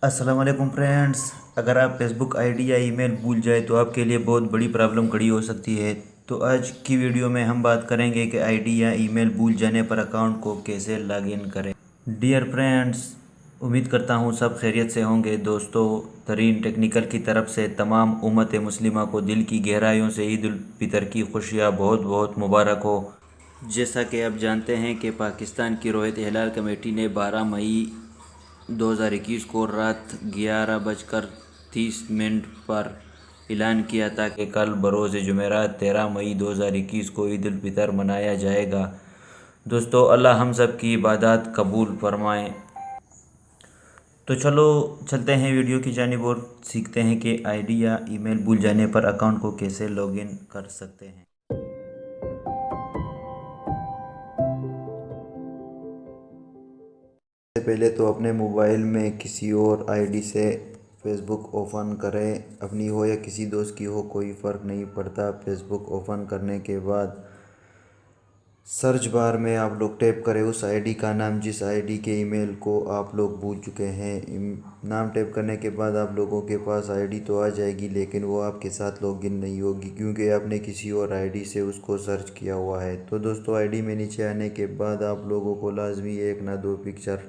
अस्सलाम वालेकुम फ्रेंड्स। अगर आप फेसबुक आईडी या ईमेल भूल जाए तो आपके लिए बहुत बड़ी प्रॉब्लम खड़ी हो सकती है। तो आज की वीडियो में हम बात करेंगे कि आईडी या ईमेल भूल जाने पर अकाउंट को कैसे लॉगिन करें। डियर फ्रेंड्स, उम्मीद करता हूँ सब खैरियत से होंगे। दोस्तों, तरीन टेक्निकल की तरफ से तमाम उम्मत मुस्लिमा को दिल की गहराइयों से ईद उल फितर की खुशियाँ बहुत बहुत मुबारक हो। जैसा कि आप जानते हैं कि पाकिस्तान की रोहित हिलाल कमेटी ने 12 मई 2021 को रात 11:30 पर ऐलान किया था कि कल बरोज़ जुमेरात 13 मई 2021 को ईद उल फितर मनाया जाएगा। दोस्तों, अल्लाह हम सब की इबादत कबूल फरमाए। तो चलो चलते हैं वीडियो की जानिब और सीखते हैं कि आईडी या ईमेल भूल जाने पर अकाउंट को कैसे लॉगिन कर सकते हैं। सबसे पहले तो अपने मोबाइल में किसी और आईडी से फेसबुक ओपन करें। अपनी हो या किसी दोस्त की हो, कोई फ़र्क नहीं पड़ता। फेसबुक ओपन करने के बाद सर्च बार में आप लोग टैप करें उस आईडी का नाम जिस आईडी के ईमेल को आप लोग भूल चुके हैं। नाम टैप करने के बाद आप लोगों के पास आईडी तो आ जाएगी, लेकिन वो आपके साथ लॉगिन नहीं होगी क्योंकि आपने किसी और आईडी से उसको सर्च किया हुआ है। तो दोस्तों, आईडी में नीचे आने के बाद आप लोगों को लाजमी एक ना दो पिक्चर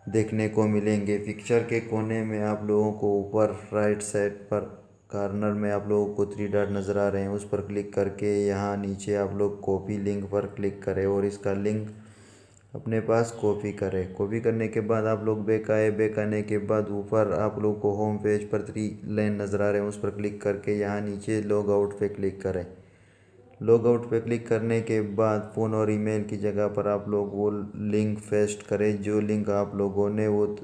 देखने को मिलेंगे। पिक्चर के कोने में आप लोगों को ऊपर राइट साइड पर कॉर्नर में आप लोगों को 3 डॉट नज़र आ रहे हैं, उस पर क्लिक करके यहाँ नीचे आप लोग कॉपी लिंक पर क्लिक करें और इसका लिंक अपने पास कॉपी करें। कॉपी करने के बाद आप लोग बैक आए। बैक आने के बाद ऊपर आप लोग को होम पेज पर 3 लाइन नज़र आ रहे हैं, उस पर क्लिक करके यहाँ नीचे लॉग आउट पे क्लिक करें। लॉग आउट पे क्लिक करने के बाद फ़ोन और ईमेल की जगह पर आप लोग वो लिंक पेस्ट करें जो लिंक आप लोगों ने वो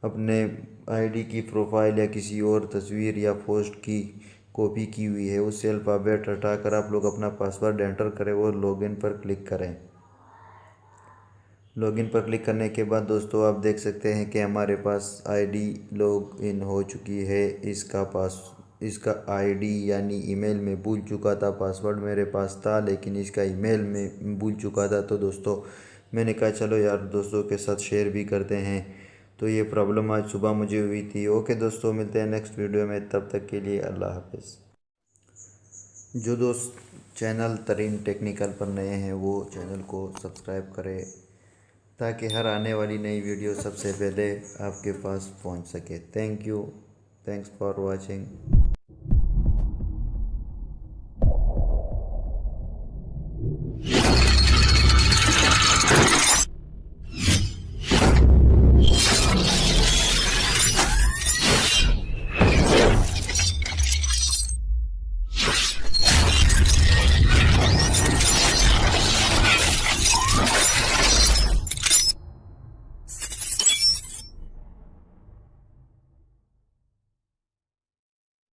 अपने आईडी की प्रोफाइल या किसी और तस्वीर या पोस्ट की कॉपी की हुई है। उससे अल्फ़ाबेट हटाकर आप लोग अपना पासवर्ड एंटर करें और लॉगिन पर क्लिक करें। लॉगिन पर क्लिक करने के बाद दोस्तों आप देख सकते हैं कि हमारे पास आईडी लॉग इन हो चुकी है। इसका आईडी यानी ईमेल में भूल चुका था, पासवर्ड मेरे पास था लेकिन इसका ईमेल में भूल चुका था। तो दोस्तों, मैंने कहा चलो यार दोस्तों के साथ शेयर भी करते हैं। तो ये प्रॉब्लम आज सुबह मुझे हुई थी। ओके दोस्तों, मिलते हैं नेक्स्ट वीडियो में, तब तक के लिए अल्लाह हाफिज़। जो दोस्त चैनल तरीन टेक्निकल पर नए हैं वो चैनल को सब्सक्राइब करें ताकि हर आने वाली नई वीडियो सबसे पहले आपके पास पहुंच सके। Thank you, thanks for watching.